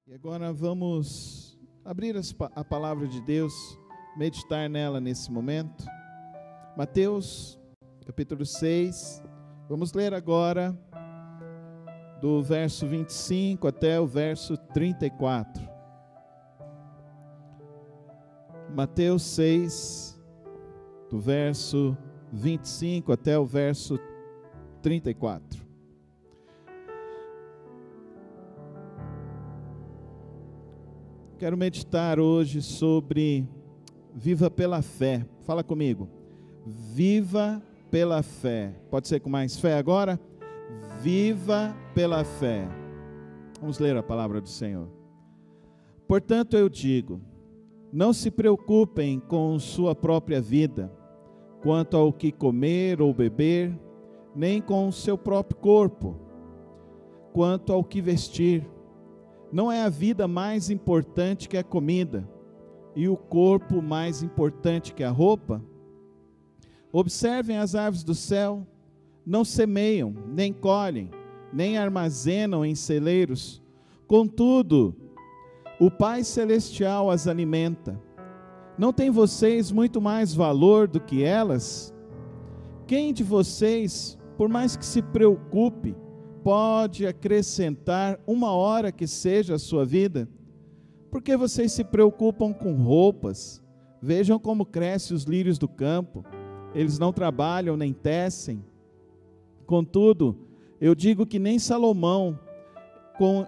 E agora vamos abrir a palavra de Deus, meditar nela nesse momento. Mateus, capítulo 6, vamos ler agora do verso 25 até o verso 34. Mateus 6, do verso 25 até o verso 34. Quero meditar hoje sobre viva pela fé. Fala comigo. Viva pela fé. Pode ser com mais fé agora? Viva pela fé. Vamos ler a palavra do Senhor. Portanto, eu digo, não se preocupem com sua própria vida, quanto ao que comer ou beber, nem com o seu próprio corpo, quanto ao que vestir. Não é a vida mais importante que a comida, e o corpo mais importante que a roupa? Observem as aves do céu, não semeiam, nem colhem, nem armazenam em celeiros, contudo, o Pai Celestial as alimenta. Não tem vocês muito mais valor do que elas? Quem de vocês, por mais que se preocupe, pode acrescentar uma hora que seja a sua vida? Porque vocês se preocupam com roupas? Vejam como crescem os lírios do campo, eles não trabalham nem tecem. Contudo, eu digo que nem Salomão,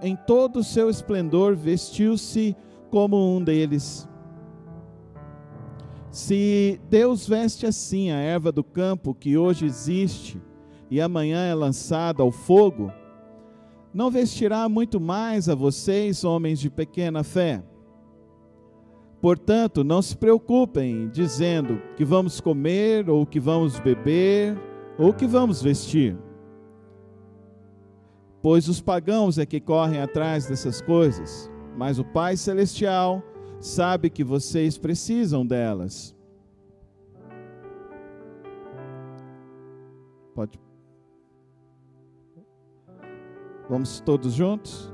em todo o seu esplendor, vestiu-se como um deles. Se Deus veste assim a erva do campo que hoje existe e amanhã é lançada ao fogo, não vestirá muito mais a vocês, homens de pequena fé? Portanto, não se preocupem, dizendo que vamos comer, ou que vamos beber, ou que vamos vestir. Pois os pagãos é que correm atrás dessas coisas, mas o Pai Celestial sabe que vocês precisam delas. Pode. Vamos todos juntos?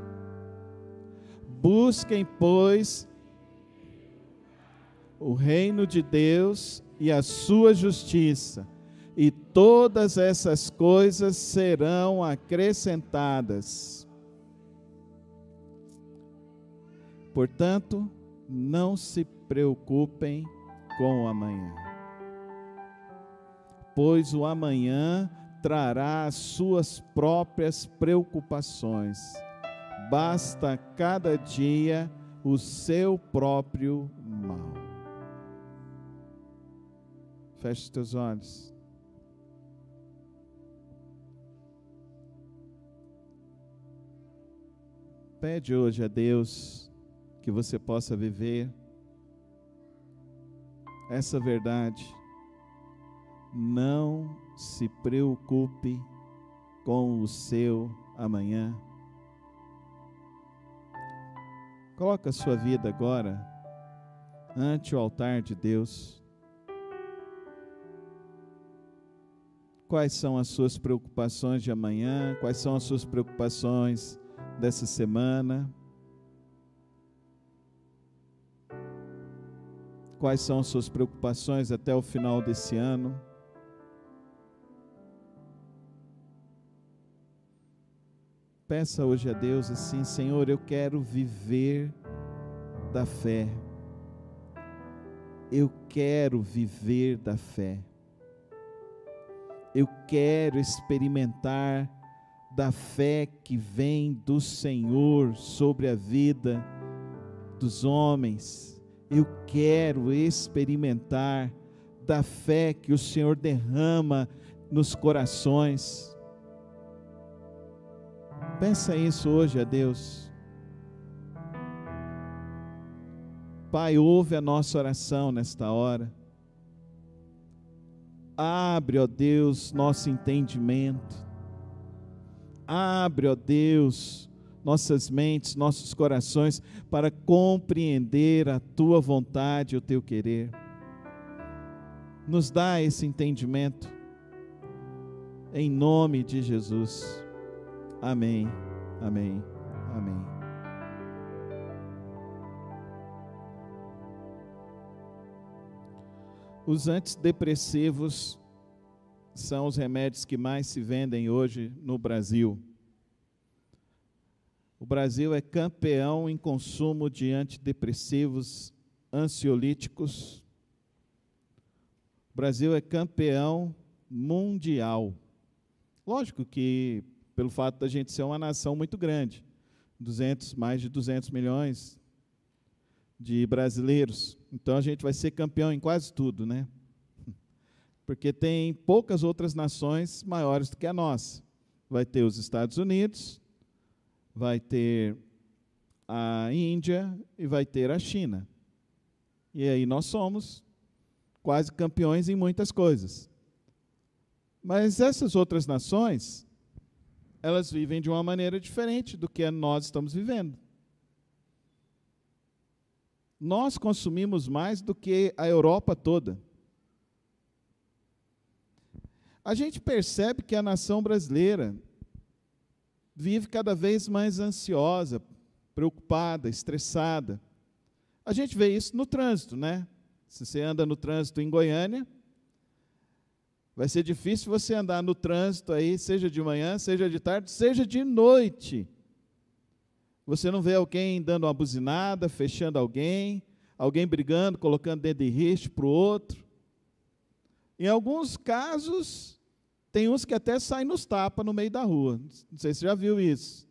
Busquem, pois, o reino de Deus e a sua justiça, e todas essas coisas serão acrescentadas. Portanto, não se preocupem com o amanhã, pois o amanhã trará as suas próprias preocupações. Basta cada dia o seu próprio mal. Feche os teus olhos. Pede hoje a Deus que você possa viver essa verdade. Não se preocupe com o seu amanhã. Coloca a sua vida agora ante o altar de Deus. Quais são as suas preocupações de amanhã? Quais são as suas preocupações dessa semana? Quais são as suas preocupações até o final desse ano? Peça hoje a Deus assim: Senhor, eu quero viver da fé. Eu quero viver da fé. Eu quero experimentar da fé que vem do Senhor sobre a vida dos homens. Eu quero experimentar da fé que o Senhor derrama nos corações. Peça isso hoje a Deus. Pai, ouve a nossa oração nesta hora. Abre, ó Deus, nosso entendimento. Abre, ó Deus, nossas mentes, nossos corações, para compreender a Tua vontade e o Teu querer. Nos dá esse entendimento, em nome de Jesus. Amém, amém, amém. Os antidepressivos são os remédios que mais se vendem hoje no Brasil. O Brasil é campeão em consumo de antidepressivos, ansiolíticos. O Brasil é campeão mundial. Lógico que, pelo fato da gente ser uma nação muito grande, mais de 200 milhões de brasileiros, então a gente vai ser campeão em quase tudo, né? Porque tem poucas outras nações maiores do que a nossa. Vai ter os Estados Unidos, vai ter a Índia e vai ter a China. E aí nós somos quase campeões em muitas coisas. Mas essas outras nações, elas vivem de uma maneira diferente do que nós estamos vivendo. Nós consumimos mais do que a Europa toda. A gente percebe que a nação brasileira vive cada vez mais ansiosa, preocupada, estressada. A gente vê isso no trânsito, né? Se você anda no trânsito em Goiânia, vai ser difícil você andar no trânsito aí, seja de manhã, seja de tarde, seja de noite. Você não vê alguém dando uma buzinada, fechando alguém brigando, colocando dedo em riste para o outro. Em alguns casos, tem uns que até saem nos tapas no meio da rua. Não sei se você já viu isso.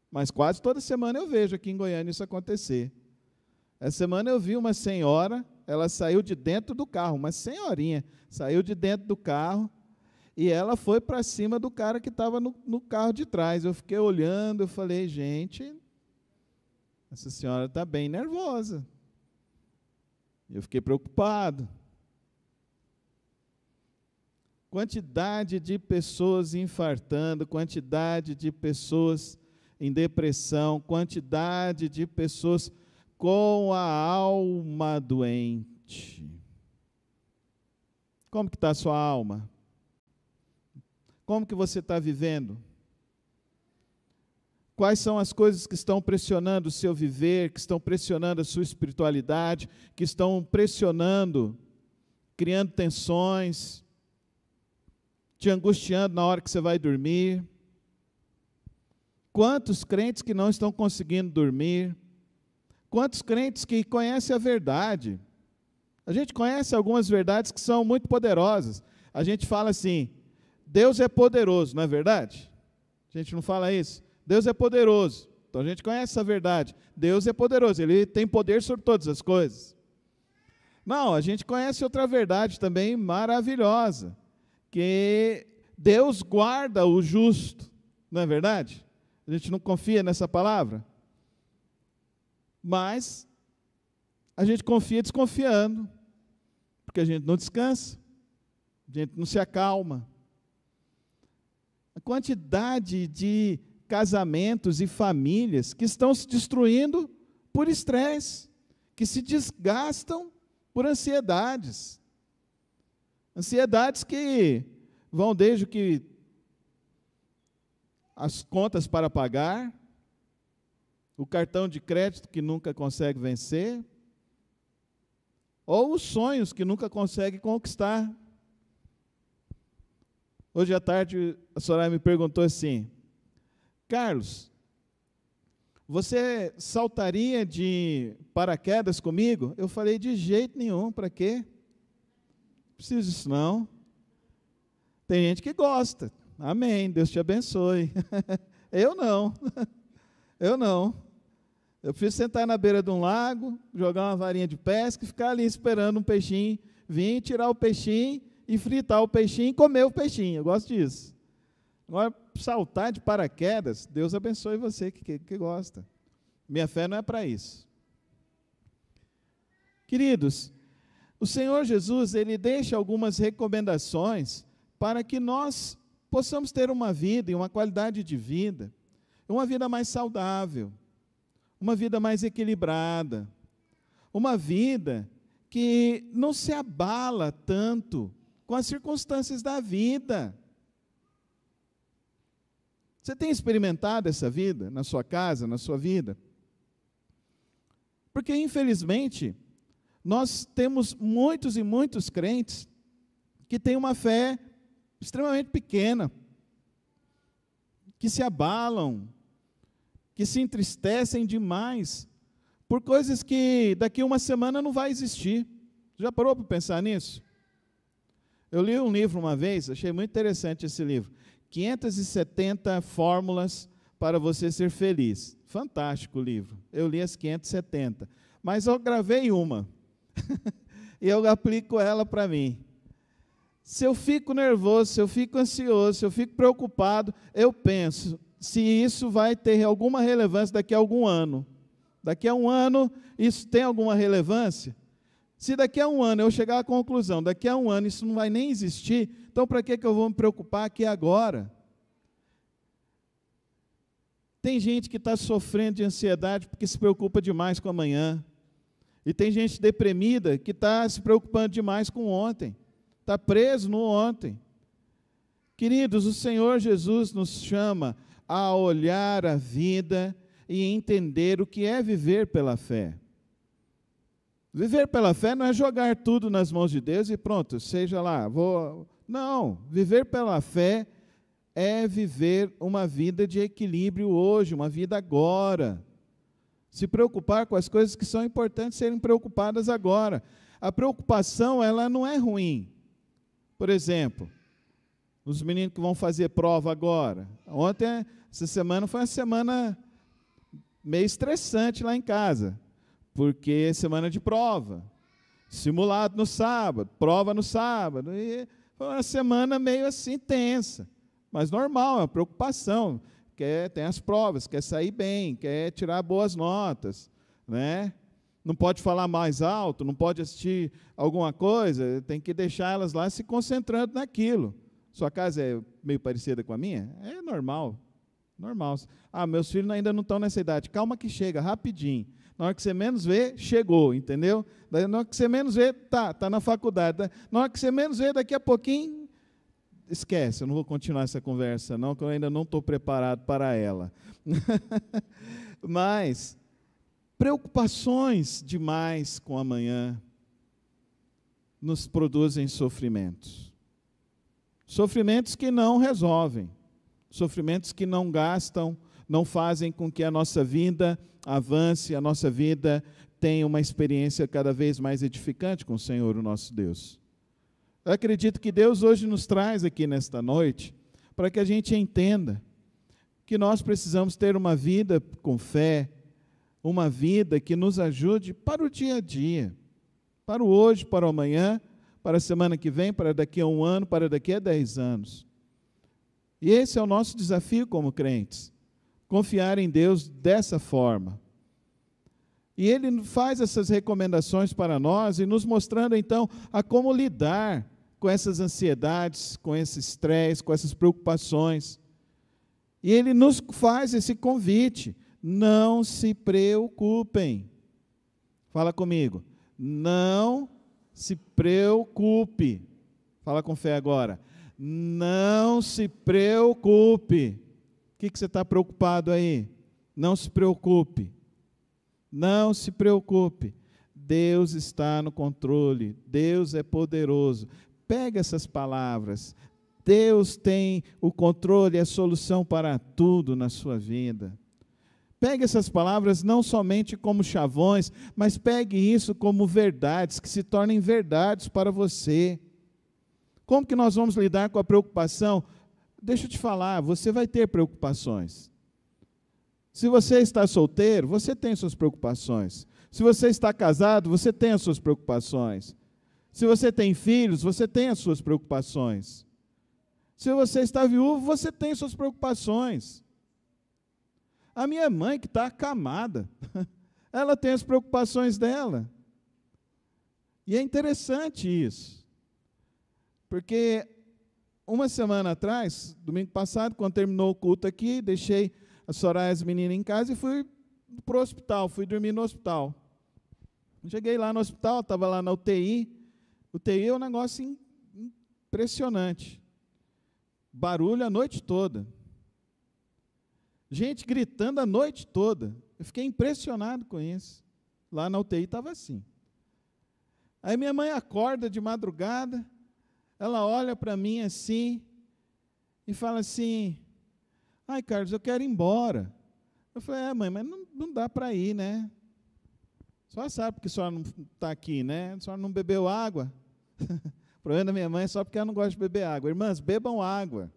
Mas quase toda semana eu vejo aqui em Goiânia isso acontecer. Essa semana eu vi uma senhora, ela saiu de dentro do carro, uma senhorinha, saiu de dentro do carro e ela foi para cima do cara que estava no carro de trás. Eu fiquei olhando, eu falei, gente, essa senhora está bem nervosa. Eu fiquei preocupado. Quantidade de pessoas infartando, quantidade de pessoas em depressão, quantidade de pessoas com a alma doente. Como que está a sua alma? Como que você está vivendo? Quais são as coisas que estão pressionando o seu viver, que estão pressionando a sua espiritualidade, que estão pressionando, criando tensões, te angustiando na hora que você vai dormir? Quantos crentes que não estão conseguindo dormir? Quantos crentes que conhecem a verdade? A gente conhece algumas verdades que são muito poderosas. A gente fala assim, Deus é poderoso, não é verdade? A gente não fala isso? Deus é poderoso. Então a gente conhece essa verdade. Deus é poderoso, Ele tem poder sobre todas as coisas. Não, a gente conhece outra verdade também maravilhosa, que Deus guarda o justo, não é verdade? A gente não confia nessa palavra? Mas a gente confia desconfiando, porque a gente não descansa, a gente não se acalma. A quantidade de casamentos e famílias que estão se destruindo por estresse, que se desgastam por ansiedades. Ansiedades que vão desde que as contas para pagar, o cartão de crédito que nunca consegue vencer, ou os sonhos que nunca consegue conquistar. Hoje à tarde, a Soraya me perguntou assim, Carlos, você saltaria de paraquedas comigo? Eu falei, de jeito nenhum, para quê? Não preciso disso não. Tem gente que gosta, amém, Deus te abençoe. Eu não, eu não. Eu preciso sentar na beira de um lago, jogar uma varinha de pesca e ficar ali esperando um peixinho vir, tirar o peixinho e fritar o peixinho e comer o peixinho. Eu gosto disso. Agora, saltar de paraquedas, Deus abençoe você que gosta. Minha fé não é para isso. Queridos, o Senhor Jesus, Ele deixa algumas recomendações para que nós possamos ter uma vida e uma qualidade de vida, uma vida mais saudável, uma vida mais equilibrada, uma vida que não se abala tanto com as circunstâncias da vida. Você tem experimentado essa vida na sua casa, na sua vida? Porque, infelizmente, Nós temos muitos e muitos crentes que têm uma fé extremamente pequena, que se abalam, que se entristecem demais por coisas que daqui a uma semana não vai existir. Já parou para pensar nisso? Eu li um livro uma vez, achei muito interessante esse livro, 570 fórmulas para você ser feliz. Fantástico o livro. Eu li as 570, mas eu gravei uma, e eu aplico ela para mim. Se eu fico nervoso, se eu fico ansioso, se eu fico preocupado, eu penso se isso vai ter alguma relevância daqui a algum ano. Daqui a um ano, isso tem alguma relevância? Se daqui a um ano eu chegar à conclusão, daqui a um ano isso não vai nem existir, então para que eu vou me preocupar aqui agora? Tem gente que está sofrendo de ansiedade porque se preocupa demais com amanhã. E tem gente deprimida que está se preocupando demais com ontem. Está preso no ontem. Queridos, o Senhor Jesus nos chama a olhar a vida e entender o que é viver pela fé. Viver pela fé não é jogar tudo nas mãos de Deus e pronto, seja lá, Não, viver pela fé é viver uma vida de equilíbrio hoje, uma vida agora. Se preocupar com as coisas que são importantes serem preocupadas agora. A preocupação, ela não é ruim. Por exemplo, os meninos que vão fazer prova agora. Ontem, essa semana, foi uma semana meio estressante lá em casa, porque é semana de prova. Simulado no sábado, prova no sábado. E foi uma semana meio assim tensa, mas normal, é uma preocupação. Tem as provas, quer sair bem, quer tirar boas notas, né? Não pode falar mais alto, não pode assistir alguma coisa, tem que deixar elas lá se concentrando naquilo. Sua casa é meio parecida com a minha? É normal, normal. Ah, meus filhos ainda não estão nessa idade. Calma que chega, rapidinho. Na hora que você menos vê, chegou, entendeu? Na hora que você menos vê, tá na faculdade. Na hora que você menos vê, daqui a pouquinho, esquece, eu não vou continuar essa conversa não, porque eu ainda não estou preparado para ela. Mas preocupações demais com amanhã nos produzem sofrimentos. Sofrimentos que não resolvem, sofrimentos que não gastam, não fazem com que a nossa vida avance, a nossa vida tenha uma experiência cada vez mais edificante com o Senhor, o nosso Deus. Eu acredito que Deus hoje nos traz aqui nesta noite para que a gente entenda que nós precisamos ter uma vida com fé, uma vida que nos ajude para o dia a dia, para o hoje, para o amanhã, para a semana que vem, para daqui a um ano, para daqui a 10 anos. E esse é o nosso desafio como crentes, confiar em Deus dessa forma. E Ele faz essas recomendações para nós e nos mostrando então a como lidar com essas ansiedades, com esse estresse, com essas preocupações. E Ele nos faz esse convite: não se preocupem. Fala comigo. Não se preocupe. Fala com fé agora. Não se preocupe. O que você está preocupado aí? Não se preocupe. Não se preocupe. Deus está no controle. Deus é poderoso. Pega essas palavras. Deus tem o controle e a solução para tudo na sua vida. Pegue essas palavras não somente como chavões, mas pegue isso como verdades, que se tornem verdades para você. Como que nós vamos lidar com a preocupação? Deixa eu te falar, você vai ter preocupações. Se você está solteiro, você tem suas preocupações. Se você está casado, você tem as suas preocupações. Se você tem filhos, você tem as suas preocupações. Se você está viúvo, você tem suas preocupações. A minha mãe, que está acamada, ela tem as preocupações dela. E é interessante isso. Porque uma semana atrás, domingo passado, quando terminou o culto aqui, deixei a Soraya e as meninas em casa e fui para o hospital, fui dormir no hospital. Cheguei lá no hospital, estava lá na UTI. UTI é um negócio impressionante. Barulho a noite toda. Gente gritando a noite toda. Eu fiquei impressionado com isso. Lá na UTI estava assim. Aí minha mãe acorda de madrugada, ela olha para mim assim, e fala assim, ai Carlos, eu quero ir embora. Eu falei, mãe, mas não dá para ir, né? A senhora sabe porque a senhora não está aqui, né? A senhora não bebeu água. O problema da minha mãe é só porque ela não gosta de beber água. Irmãs, bebam água.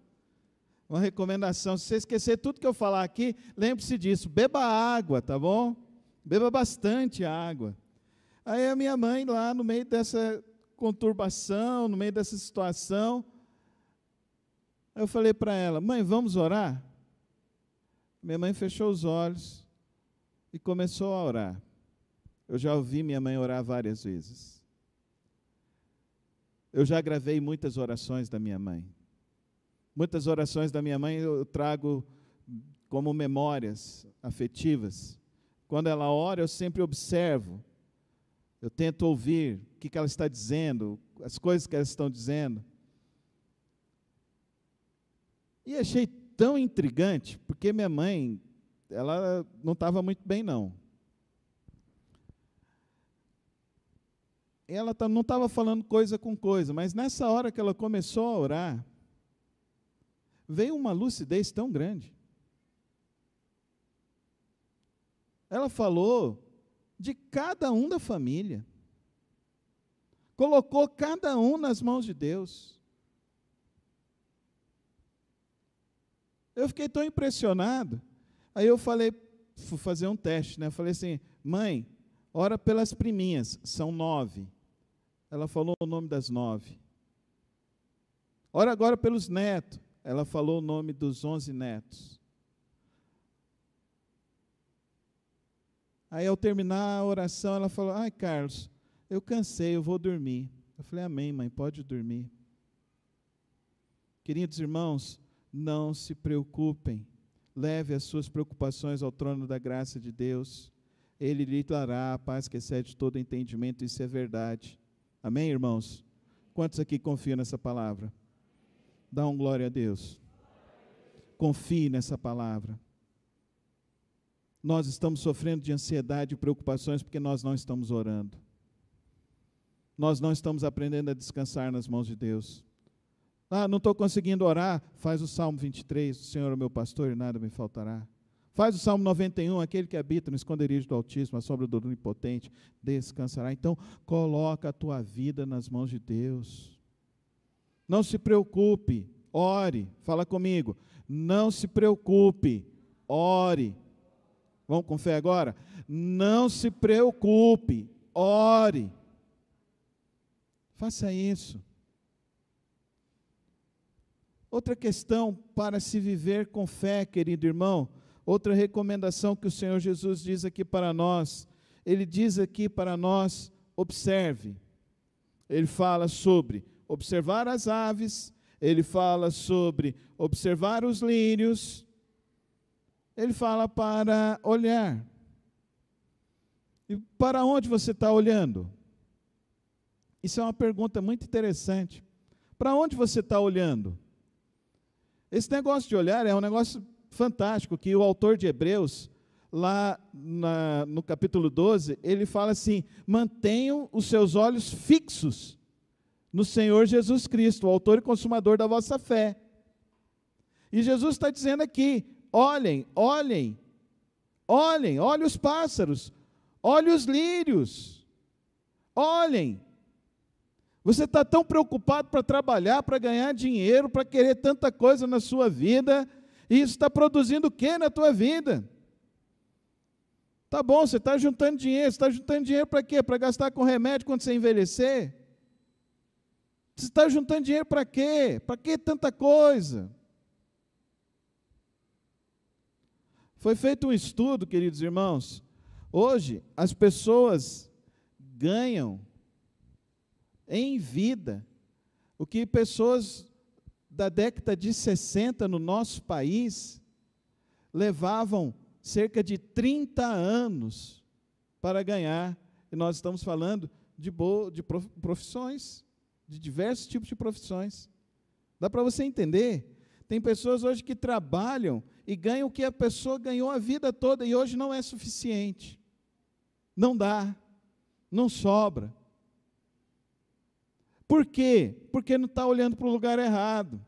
Uma recomendação, se você esquecer tudo que eu falar aqui, lembre-se disso, beba água, tá bom? Beba bastante água. Aí a minha mãe lá no meio dessa conturbação, no meio dessa situação, eu falei para ela, mãe, vamos orar? Minha mãe fechou os olhos e começou a orar. Eu já ouvi minha mãe orar várias vezes. Eu já gravei muitas orações da minha mãe. Muitas orações da minha mãe eu trago como memórias afetivas. Quando ela ora, eu sempre observo. Eu tento ouvir o que ela está dizendo, as coisas que ela está dizendo. E achei tão intrigante, porque minha mãe, ela não estava muito bem, não. Ela não estava falando coisa com coisa, mas nessa hora que ela começou a orar, veio uma lucidez tão grande. Ela falou de cada um da família, colocou cada um nas mãos de Deus. Eu fiquei tão impressionado, aí eu falei, fui fazer um teste, né? Eu falei assim, mãe, ora pelas priminhas, são 9. Ela falou o nome das 9. Ora agora pelos netos, ela falou o nome dos 11 netos. Aí ao terminar a oração, ela falou, ai Carlos, eu cansei, eu vou dormir. Eu falei, amém mãe, pode dormir. Queridos irmãos, não se preocupem, leve as suas preocupações ao trono da graça de Deus, Ele lhe dará a paz que excede todo entendimento, isso é verdade. Amém, irmãos? Quantos aqui confiam nessa palavra? Dá um glória a Deus. Confie nessa palavra. Nós estamos sofrendo de ansiedade e preocupações porque nós não estamos orando. Nós não estamos aprendendo a descansar nas mãos de Deus. Não estou conseguindo orar, faz o Salmo 23, o Senhor é o meu pastor e nada me faltará. Faz o Salmo 91, aquele que habita no esconderijo do Altíssimo, a sombra do Onipotente, descansará. Então, coloca a tua vida nas mãos de Deus. Não se preocupe, ore, fala comigo. Não se preocupe, ore. Vamos com fé agora? Não se preocupe, ore. Faça isso. Outra questão para se viver com fé, querido irmão, outra recomendação que o Senhor Jesus diz aqui para nós, Ele diz aqui para nós, observe. Ele fala sobre observar as aves, Ele fala sobre observar os lírios, Ele fala para olhar. E para onde você está olhando? Isso é uma pergunta muito interessante. Para onde você está olhando? Esse negócio de olhar é um negócio fantástico, que o autor de Hebreus, lá no capítulo 12, ele fala assim, mantenham os seus olhos fixos no Senhor Jesus Cristo, o autor e consumador da vossa fé. E Jesus está dizendo aqui, olhem os pássaros, olhem os lírios, olhem. Você está tão preocupado para trabalhar, para ganhar dinheiro, para querer tanta coisa na sua vida, e isso está produzindo o que na tua vida? Tá bom, você está juntando dinheiro para quê? Para gastar com remédio quando você envelhecer? Você está juntando dinheiro para quê? Para que tanta coisa? Foi feito um estudo, queridos irmãos, hoje as pessoas ganham em vida o que pessoas da década de 60 no nosso país levavam cerca de 30 anos para ganhar, e nós estamos falando de profissões, de diversos tipos de profissões. Dá para você entender? Tem pessoas hoje que trabalham e ganham o que a pessoa ganhou a vida toda, e hoje não é suficiente. Não dá, não sobra. Por quê? Porque não está olhando para o lugar errado,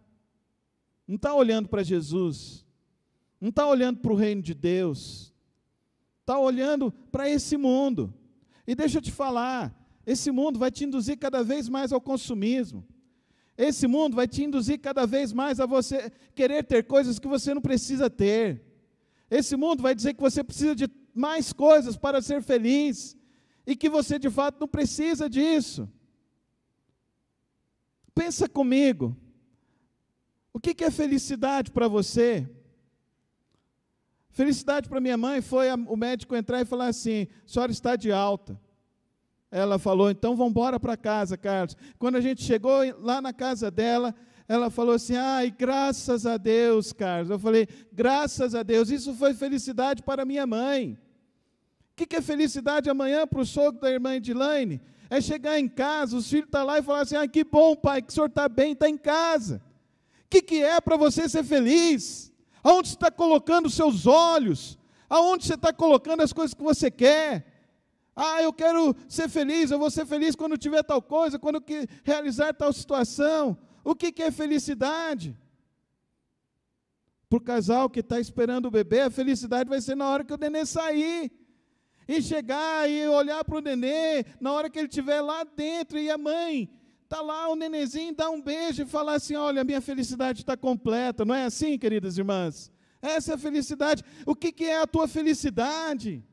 não está olhando para Jesus, não está olhando para o reino de Deus, está olhando para esse mundo. E deixa eu te falar, esse mundo vai te induzir cada vez mais ao consumismo. Esse mundo vai te induzir cada vez mais a você querer ter coisas que você não precisa ter. Esse mundo vai dizer que você precisa de mais coisas para ser feliz, e que você de fato não precisa disso. Pensa comigo, o que é felicidade para você? Felicidade para minha mãe foi o médico entrar e falar assim: a senhora está de alta. Ela falou: então vamos embora para casa, Carlos. Quando a gente chegou lá na casa dela, ela falou assim: ai, graças a Deus, Carlos. Eu falei: graças a Deus, isso foi felicidade para minha mãe. O que é felicidade amanhã para o sogro da irmã Edilane? É chegar em casa, os filhos estão lá e falar assim: ah, que bom, pai, que o senhor está bem, está em casa. O que é para você ser feliz? Aonde você está colocando os seus olhos? Aonde você está colocando as coisas que você quer? Ah, eu quero ser feliz, eu vou ser feliz quando tiver tal coisa, quando eu realizar tal situação. O que é felicidade? Para o casal que está esperando o bebê, a felicidade vai ser na hora que o neném sair. E chegar e olhar para o neném, na hora que ele estiver lá dentro, e a mãe está lá, o nenenzinho, dá um beijo e falar assim: olha, a minha felicidade está completa. Não é assim, queridas irmãs? Essa é a felicidade. O que é a tua felicidade?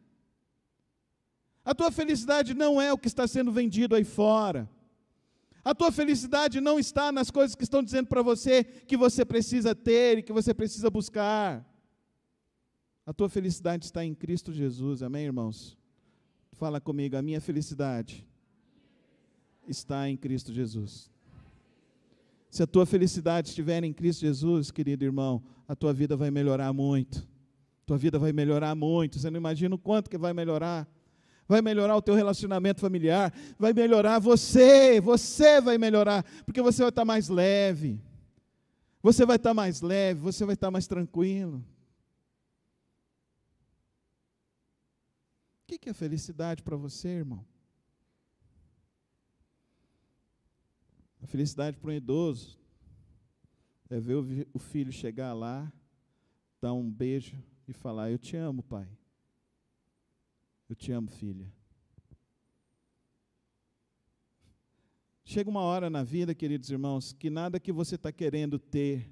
A tua felicidade não é o que está sendo vendido aí fora. A tua felicidade não está nas coisas que estão dizendo para você que você precisa ter e que você precisa buscar. A tua felicidade está em Cristo Jesus, amém, irmãos? Fala comigo: a minha felicidade está em Cristo Jesus. Se a tua felicidade estiver em Cristo Jesus, querido irmão, a tua vida vai melhorar muito. Tua vida vai melhorar muito. Você não imagina o quanto que vai melhorar. Vai melhorar o teu relacionamento familiar, vai melhorar você vai melhorar, porque você vai estar mais leve, você vai estar mais leve, você vai estar mais tranquilo. O que é felicidade para você, irmão? A felicidade para um idoso é ver o filho chegar lá, dar um beijo e falar: eu te amo, pai. Eu te amo, filha. Chega uma hora na vida, queridos irmãos, que nada que você está querendo ter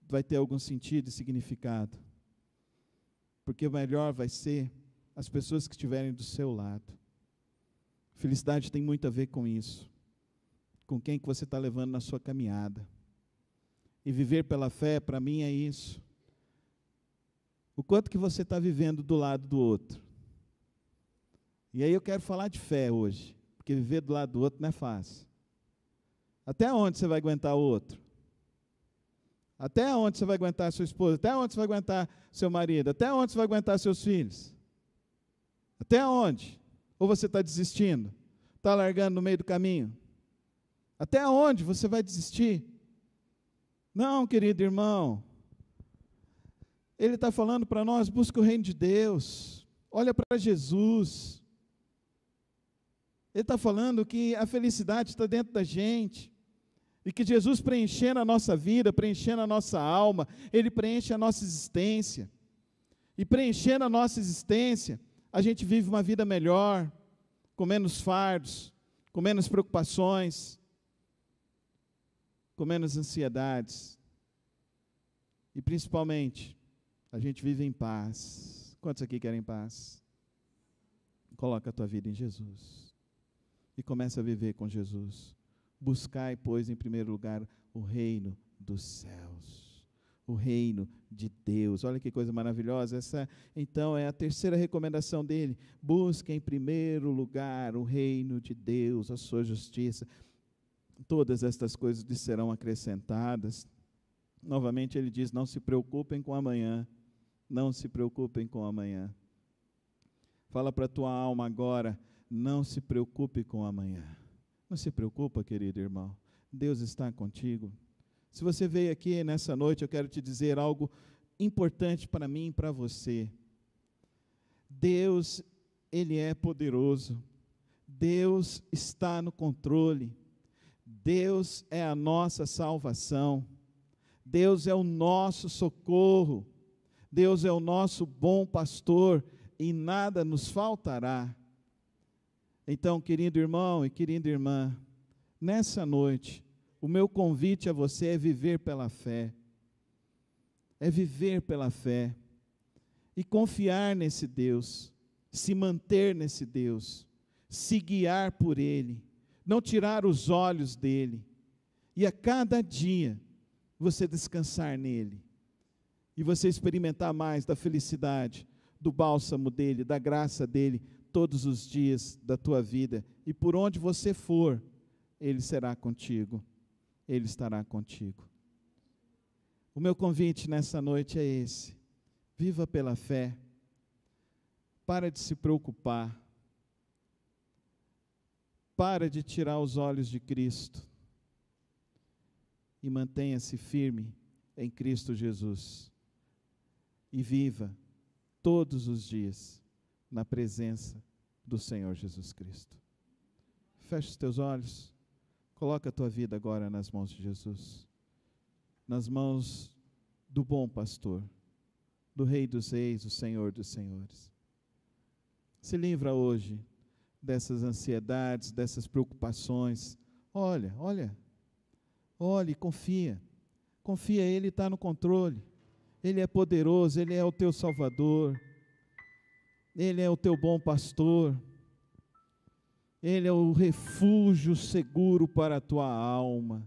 vai ter algum sentido e significado. Porque o melhor vai ser as pessoas que estiverem do seu lado. Felicidade tem muito a ver com isso. Com quem que você está levando na sua caminhada. E viver pela fé, para mim, é isso. O quanto que você está vivendo do lado do outro. E aí eu quero falar de fé hoje, porque viver do lado do outro não é fácil. Até onde você vai aguentar o outro? Até onde você vai aguentar a sua esposa? Até onde você vai aguentar seu marido? Até onde você vai aguentar seus filhos? Até onde? Ou você está desistindo? Está largando no meio do caminho? Até onde você vai desistir? Não, querido irmão. Ele está falando para nós: busca o reino de Deus. Olha para Jesus. Ele está falando que a felicidade está dentro da gente, e que Jesus, preenchendo a nossa vida, preenchendo a nossa alma, Ele preenche a nossa existência, e preenchendo a nossa existência, a gente vive uma vida melhor, com menos fardos, com menos preocupações, com menos ansiedades, e principalmente, a gente vive em paz. Quantos aqui querem paz? Coloca a tua vida em Jesus. E começa a viver com Jesus. Buscai, pois, em primeiro lugar, o reino dos céus. O reino de Deus. Olha que coisa maravilhosa. Essa, então, é a terceira recomendação dele. Busca em primeiro lugar o reino de Deus, a sua justiça. Todas estas coisas lhe serão acrescentadas. Novamente ele diz: não se preocupem com amanhã. Não se preocupem com amanhã. Fala para a tua alma agora: não se preocupe com amanhã. Não se preocupa, querido irmão. Deus está contigo. Se você veio aqui nessa noite, eu quero te dizer algo importante para mim e para você. Deus, Ele é poderoso. Deus está no controle. Deus é a nossa salvação, Deus é o nosso socorro, Deus é o nosso bom pastor e nada nos faltará. Então, querido irmão e querida irmã, nessa noite, o meu convite a você é viver pela fé. É viver pela fé e confiar nesse Deus, se manter nesse Deus, se guiar por Ele, não tirar os olhos dEle, e a cada dia você descansar nele, e você experimentar mais da felicidade, do bálsamo dEle, da graça dEle, todos os dias da tua vida, e por onde você for, Ele será contigo, Ele estará contigo. O meu convite nessa noite é esse: viva pela fé, para de se preocupar, para de tirar os olhos de Cristo, e mantenha-se firme em Cristo Jesus, e viva todos os dias na presença do Senhor Jesus Cristo. Feche os teus olhos, coloca a tua vida agora nas mãos de Jesus, nas mãos do bom pastor, do Rei dos Reis, o Senhor dos Senhores. Se livra hoje dessas ansiedades, dessas preocupações. Olha, confia, Ele está no controle, Ele é poderoso, Ele é o teu Salvador, Ele é o teu bom pastor, Ele é o refúgio seguro para a tua alma,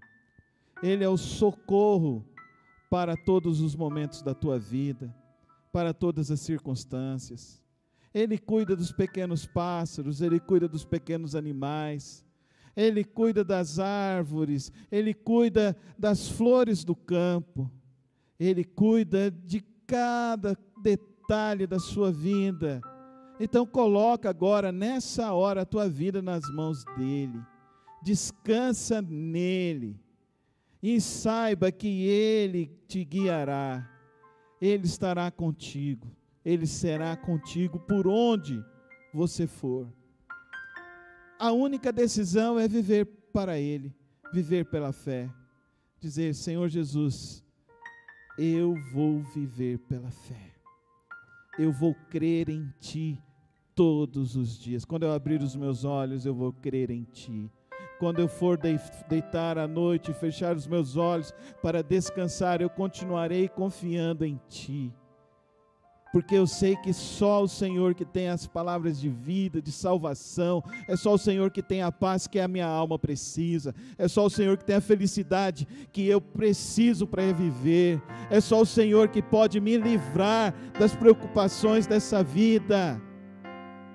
Ele é o socorro para todos os momentos da tua vida, para todas as circunstâncias. Ele cuida dos pequenos pássaros, Ele cuida dos pequenos animais, Ele cuida das árvores, Ele cuida das flores do campo, Ele cuida de cada detalhe da sua vida. Então coloca agora, nessa hora, a tua vida nas mãos dEle, descansa nele, e saiba que Ele te guiará, Ele estará contigo, Ele será contigo por onde você for. A única decisão é viver para Ele, viver pela fé, dizer: Senhor Jesus, eu vou viver pela fé, eu vou crer em Ti todos os dias. Quando eu abrir os meus olhos, eu vou crer em Ti. Quando eu for deitar à noite e fechar os meus olhos para descansar, eu continuarei confiando em Ti, porque eu sei que só o Senhor que tem as palavras de vida, de salvação, é só o Senhor que tem a paz que a minha alma precisa, é só o Senhor que tem a felicidade que eu preciso para viver, é só o Senhor que pode me livrar das preocupações dessa vida.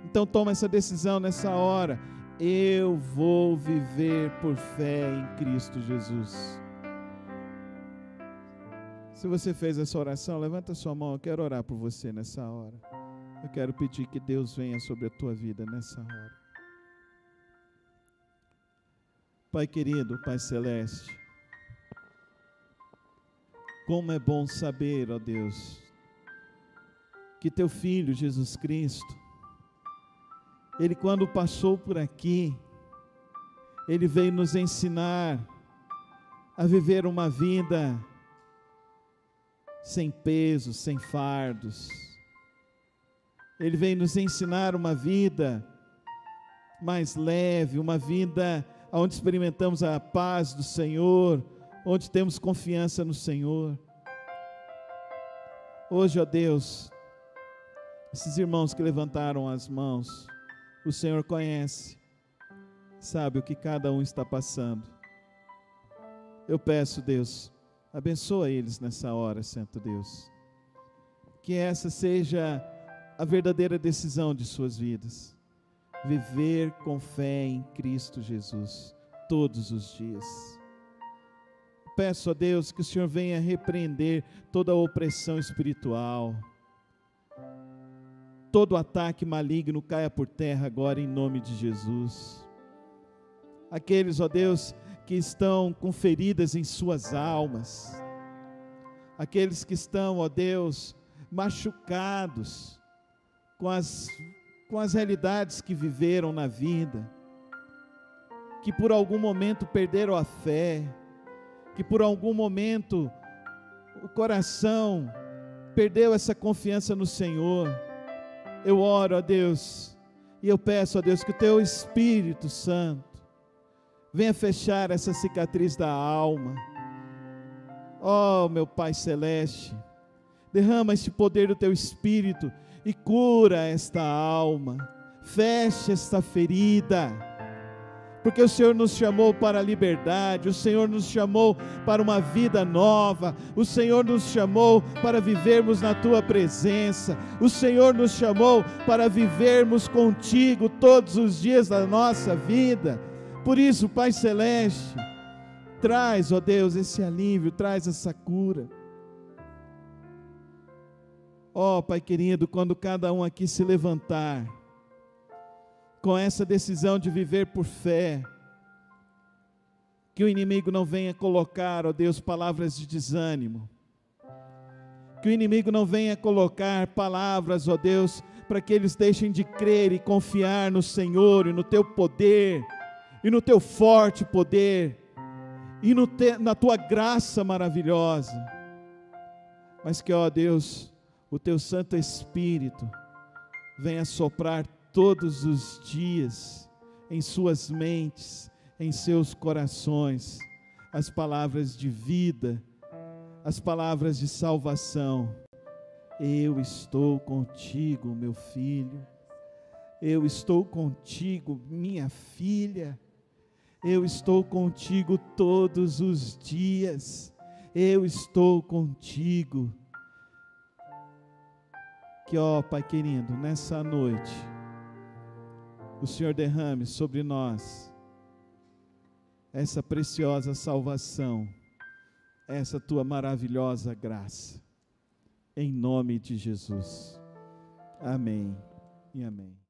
Então toma essa decisão nessa hora: eu vou viver por fé em Cristo Jesus. Se você fez essa oração, levanta sua mão, eu quero orar por você nessa hora. Eu quero pedir que Deus venha sobre a tua vida nessa hora. Pai querido, Pai celeste, como é bom saber, ó Deus, que teu Filho Jesus Cristo, Ele quando passou por aqui, Ele veio nos ensinar a viver uma vida sem peso, sem fardos. Ele veio nos ensinar uma vida mais leve, uma vida onde experimentamos a paz do Senhor, onde temos confiança no Senhor. Hoje, ó Deus, esses irmãos que levantaram as mãos, o Senhor conhece, sabe o que cada um está passando. Eu peço, Deus, abençoa eles nessa hora, Santo Deus. Que essa seja a verdadeira decisão de suas vidas. Viver com fé em Cristo Jesus, todos os dias. Peço a Deus que o Senhor venha repreender toda a opressão espiritual. Todo ataque maligno caia por terra agora em nome de Jesus. Aqueles, ó Deus, que estão com feridas em suas almas, aqueles que estão, ó Deus, machucados com as realidades que viveram na vida, que por algum momento perderam a fé, que por algum momento o coração perdeu essa confiança no Senhor. Eu oro a Deus, e eu peço a Deus que o Teu Espírito Santo venha fechar essa cicatriz da alma. Oh, meu Pai Celeste, derrama este poder do Teu Espírito e cura esta alma, fecha esta ferida, porque o Senhor nos chamou para a liberdade, o Senhor nos chamou para uma vida nova, o Senhor nos chamou para vivermos na Tua presença, o Senhor nos chamou para vivermos contigo todos os dias da nossa vida. Por isso, Pai Celeste, traz, ó Deus, esse alívio, traz essa cura. Ó Pai querido, quando cada um aqui se levantar, com essa decisão de viver por fé, que o inimigo não venha colocar, ó Deus, palavras de desânimo, que o inimigo não venha colocar palavras, ó Deus, para que eles deixem de crer e confiar no Senhor e no Teu poder, e no Teu forte poder, e na Tua graça maravilhosa, mas que, ó Deus, o Teu Santo Espírito venha soprar todos os dias em suas mentes, em seus corações, as palavras de vida, as palavras de salvação. Eu estou contigo, meu filho, eu estou contigo, minha filha, eu estou contigo todos os dias, eu estou contigo. Que, ó Pai querido, nessa noite, o Senhor derrame sobre nós essa preciosa salvação, essa Tua maravilhosa graça, em nome de Jesus. Amém e amém.